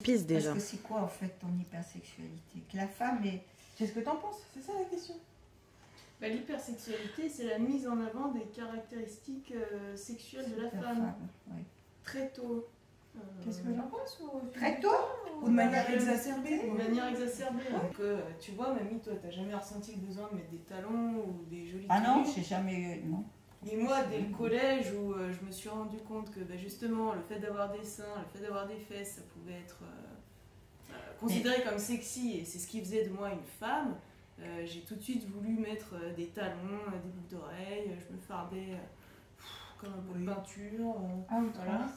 Pisse déjà. Parce que c'est quoi en fait ton hypersexualité? Que la femme est... Qu'est-ce que t'en penses? C'est ça la question. Bah, l'hypersexualité, c'est la mise en avant des caractéristiques sexuelles de la femme. Oui. Très tôt. Qu'est-ce que j'en pense? Très tôt? Ou de manière exacerbée? De manière exacerbée. Donc, tu vois, mamie, toi, t'as jamais ressenti le besoin de mettre des talons ou des jolis Ah non, tenues? j'ai jamais eu... Non. Et moi, dès le collège, où je me suis rendu compte que bah, justement, le fait d'avoir des seins, le fait d'avoir des fesses, ça pouvait être considéré comme sexy, et c'est ce qui faisait de moi une femme, j'ai tout de suite voulu mettre des talons, des boucles d'oreilles, je me fardais comme un peu de peinture. À outrance. Voilà.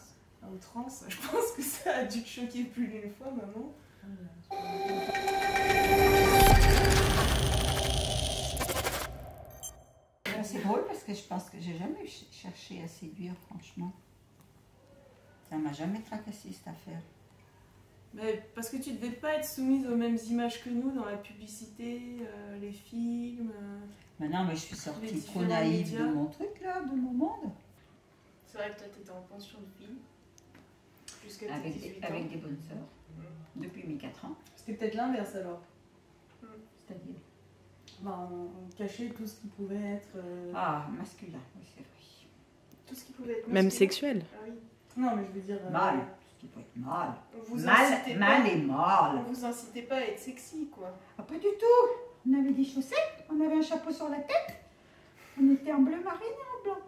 À outrance. Je pense que ça a dû te choquer plus d'une fois, maman. C'est drôle parce que je pense que j'ai jamais cherché à séduire, franchement. Ça m'a jamais tracassé cette affaire. Mais parce que tu devais pas être soumise aux mêmes images que nous dans la publicité, les films. Mais non, mais je suis sortie Les trop différents naïve médias. de mon truc là, de mon monde. C'est vrai que toi t'étais en pension de vie. Jusqu'à tes Avec 18 ans. avec des bonnes sœurs. Depuis mes 4 ans. C'était peut-être l'inverse alors. C'est-à-dire. Ben, on cachait tout ce qui pouvait être... Ah, masculin, oui, c'est vrai. Tout ce qui pouvait être Même masculin. sexuel. Ah oui. Non, mais je veux dire... Mal. Tout ce qui peut être mal. On vous incitait Mal pas- et On mal. vous incitait pas à être sexy, quoi. Ah, pas du tout. On avait des chaussettes, on avait un chapeau sur la tête. On était en bleu marine et en blanc.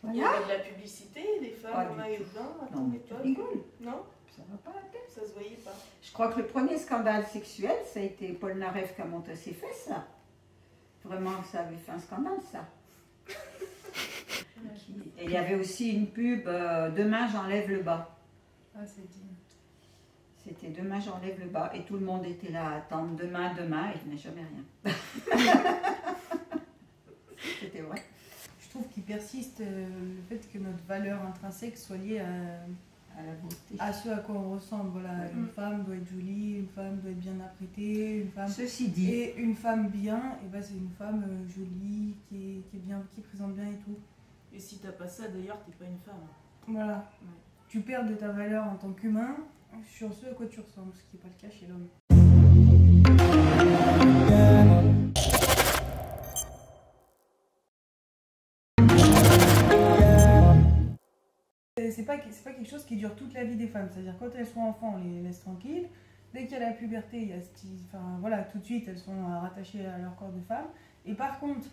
Il y Voilà. avait de la publicité, des femmes Pas en du maillot tout. de bain à Non, ton mais tu époque. rigoles. Non, Ça va pas la tête. ça se voyait pas. Je crois que le premier scandale sexuel, ça a été Paul Naref qui a monté ses fesses, là. Vraiment, ça avait fait un scandale, ça. Et il y avait aussi une pub, demain j'enlève le bas. Ah, c'est dit. C'était demain j'enlève le bas et tout le monde était là à attendre demain, demain et il n'y a jamais rien. C'était vrai. Je trouve qu'il persiste le fait que notre valeur intrinsèque soit liée À la beauté. à ce à quoi on ressemble. Voilà, une femme doit être jolie, une femme doit être bien apprêtée, une femme... Ceci dit, Et une femme bien, et ben c'est une femme jolie, qui est bien, qui présente bien et tout. Et si t'as pas ça, d'ailleurs, t'es pas une femme. Voilà. Ouais. Tu perds de ta valeur en tant qu'humain sur ce à quoi tu ressembles, ce qui n'est pas le cas chez l'homme. C'est pas quelque chose qui dure toute la vie des femmes. C'est-à-dire quand elles sont enfants, on les laisse tranquilles. Dès qu'il y a la puberté, il y a enfin, voilà, tout de suite elles sont rattachées à leur corps de femme. Et par contre,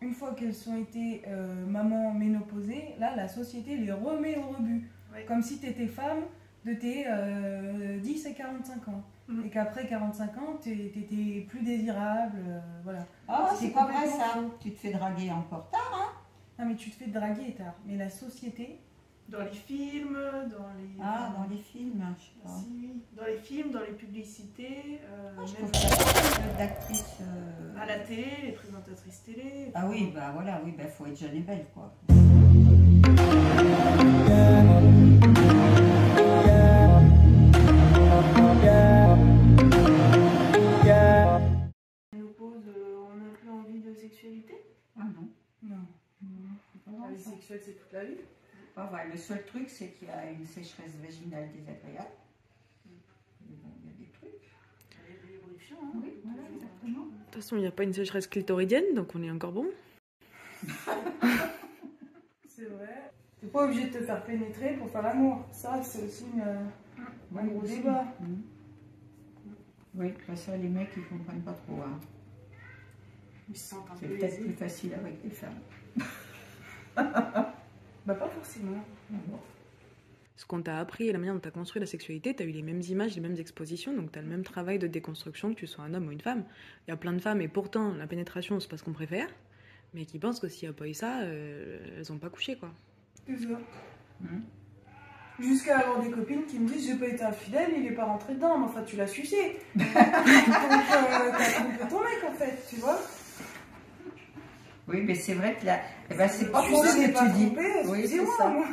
une fois qu'elles ont été maman ménopausée, là la société les remet au rebut. Ouais. Comme si tu étais femme de tes 10 à 45 ans. Et qu'après 45 ans, tu étais plus désirable. Voilà. ah, c'est pas vrai complètement ça. faux. Tu te fais draguer encore tard, hein? Non mais tu te fais draguer tard. Mais la société... Dans les films, dans les... Ah, dans les films, je sais pas. Si, oui. Dans les films, dans les publicités, Ah, je même trouve qu'il y a pas mal d'actrices. à la télé, les présentatrices télé. Ah oui, bah voilà, oui, bah faut être jeune et belle, quoi. Ménopause, on n'a plus envie de sexualité. Ah non, Non. c'est pas La vrai, vie ça. sexuelle, c'est toute la vie. C'est pas vrai. Le seul truc, c'est qu'il y a une sécheresse vaginale désagréable. Mais bon, il y a des trucs. Il y a de l'évolution, hein. Oui, voilà, exactement. De toute façon, il n'y a pas une sécheresse clitoridienne, donc on est encore bon. C'est vrai. T'es pas obligé de te faire pénétrer pour faire l'amour. Ça, c'est aussi un gros aussi. débat. Mhm. Oui, bah ça, les mecs, ils comprennent pas trop. Hein. Ils se sentent un C'est peu peut-être lésés. plus facile avec des femmes. Bah pas forcément. Ce qu'on t'a appris et la manière dont t'as construit la sexualité, t'as eu les mêmes images, les mêmes expositions, donc t'as le même travail de déconstruction que tu sois un homme ou une femme. Il y a plein de femmes, et pourtant, la pénétration, c'est pas ce qu'on préfère, mais qui pensent que s'il n'y a pas eu ça, elles ont pas couché, quoi. C'est ça. Mhm. Jusqu'à avoir des copines qui me disent j'ai pas été infidèle, il est pas rentré dedans, mais enfin tu l'as sucé. Donc t'as trompé ton mec en fait, tu vois. Oui, mais c'est vrai que là, eh ben, c'est pas Tu pour sais, ce j'ai que pas tu dis. trompé, Oui, c'est excusez-moi, ça. moi.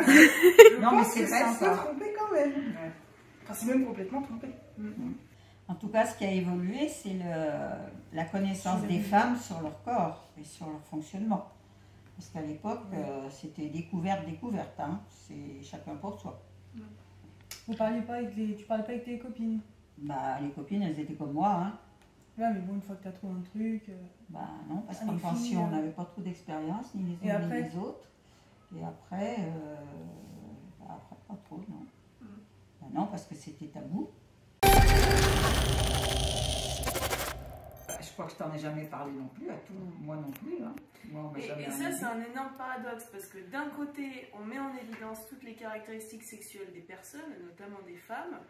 Non, mais pense c'est que vrai un peu ça. trompé quand même. Ouais. Enfin, c'est même complètement trompé. En tout cas, ce qui a évolué, c'est la connaissance des femmes sur leur corps et sur leur fonctionnement. Parce qu'à l'époque, c'était découverte, hein. C'est chacun pour soi. Tu parlais pas avec tes copines? Bah, les copines, elles étaient comme moi, hein. Ouais, mais bon, une fois que tu as trouvé un truc... Bah non, parce les qu'en pension, filles, on n'avait pas trop d'expérience, ni les uns ni les autres. Et après, après pas trop, non. Bah non, parce que c'était tabou. Je crois que je t'en ai jamais parlé non plus, à tout, moi non plus. Hein. Moi, on m'a jamais Et ça, c'est un énorme paradoxe, parce que d'un côté, on met en évidence toutes les caractéristiques sexuelles des personnes, notamment des femmes,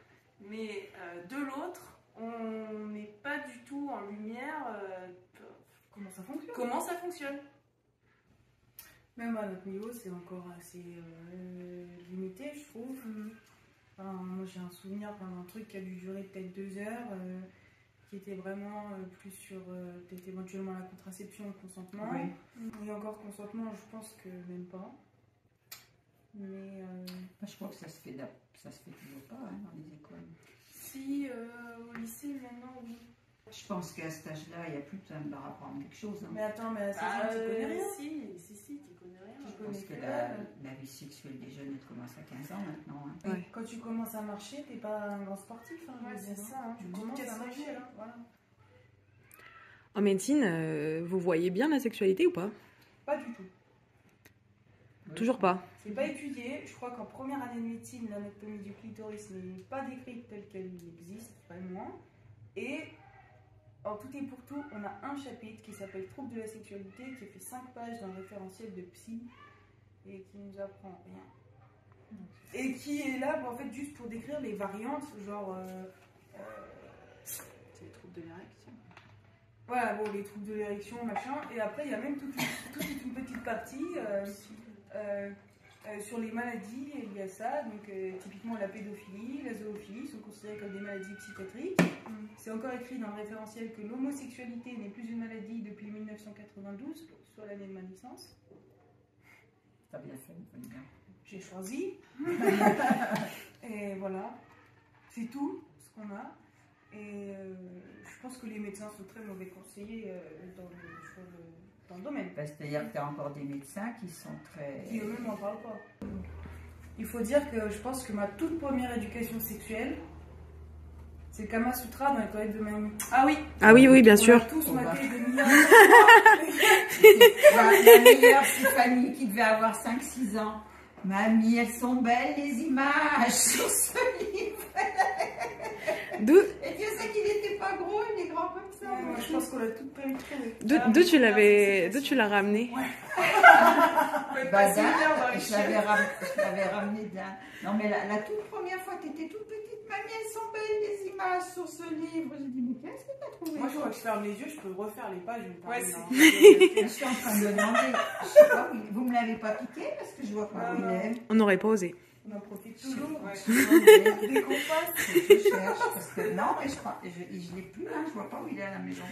mais de l'autre, on n'est pas du tout en lumière comment ça fonctionne. Même à notre niveau, c'est encore assez limité, je trouve. Enfin, moi, j'ai un souvenir d'un truc qui a dû durer peut-être 2 heures, qui était vraiment plus sur peut-être éventuellement la contraception, le consentement. Oui. Et encore consentement, je pense que même pas. Mais je crois que ça se fait toujours pas, hein, dans les écoles. Si, au lycée, maintenant, oui. Je pense qu'à cet âge-là, il n'y a plus besoin de leur apprendre quelque chose. Hein. Mais attends, mais à cet âge, tu connais rien. Si, tu connais rien. Je pense que la vie sexuelle des jeunes, elle commence à 15 ans maintenant. Hein. Ouais. Quand tu commences à marcher, t'es pas un grand sportif. Hein, ouais, c'est ça. Hein. Tu commences à marcher. Là. Voilà. En médecine, vous voyez bien la sexualité ou pas? Pas du tout. Toujours pas. C'est pas étudié. Je crois qu'en première année de médecine, l'anatomie du clitoris n'est pas décrite telle qu'elle existe vraiment. Et en tout et pour tout, on a un chapitre qui s'appelle Troubles de la sexualité, qui fait 5 pages d'un référentiel de psy et qui nous apprend rien. Et qui est là, en fait, juste pour décrire les variantes, genre... c'est les troubles de l'érection. Voilà, bon, les troubles de l'érection, machin. Et après, il y a même toute une petite partie sur les maladies liées à ça. Donc, typiquement, la pédophilie, la zoophilie sont considérées comme des maladies psychiatriques. C'est encore écrit dans le référentiel que l'homosexualité n'est plus une maladie depuis 1992, soit l'année de ma naissance. T'as bien fait, bien. J'ai choisi. Et voilà. C'est tout ce qu'on a. Et je pense que les médecins sont très mauvais conseillers dans le domaine. C'est-à-dire que tu as encore des médecins qui sont très... Qui eux-mêmes n'en parlent pas. Il faut dire que je pense que ma toute première éducation sexuelle, c'est Kama Sutra dans les toilettes de mamie. Ah oui. Ah oui, oui, bien on sûr. a tous maté des milliards La meilleure, c'est Fanny qui devait avoir 5-6 ans. Mamie, elles sont belles les images sur ce livre. D'où Et Dieu sait qu'il n'était pas gros, il est grand comme ça. Moi, je pense qu'on l'a toutes pénétré. d'où tu l'as ramené? Bah, je l'avais ramené d'un. Non, mais la toute première fois, tu étais toute petite, mamie, elles sont belles les images sur ce livre. J'ai dit, mais qu'est-ce que tu as trouvé? Moi, je crois que je ferme les yeux, je peux refaire les pages. Je suis en train de me demander. Je sais pas, vous me l'avez pas piqué parce que je vois pas où il est. On n'aurait pas osé. On en profite toujours. Dès qu'on passe, je cherche parce que non, mais je crois, je l'ai plus, hein, je vois pas où il est à la maison.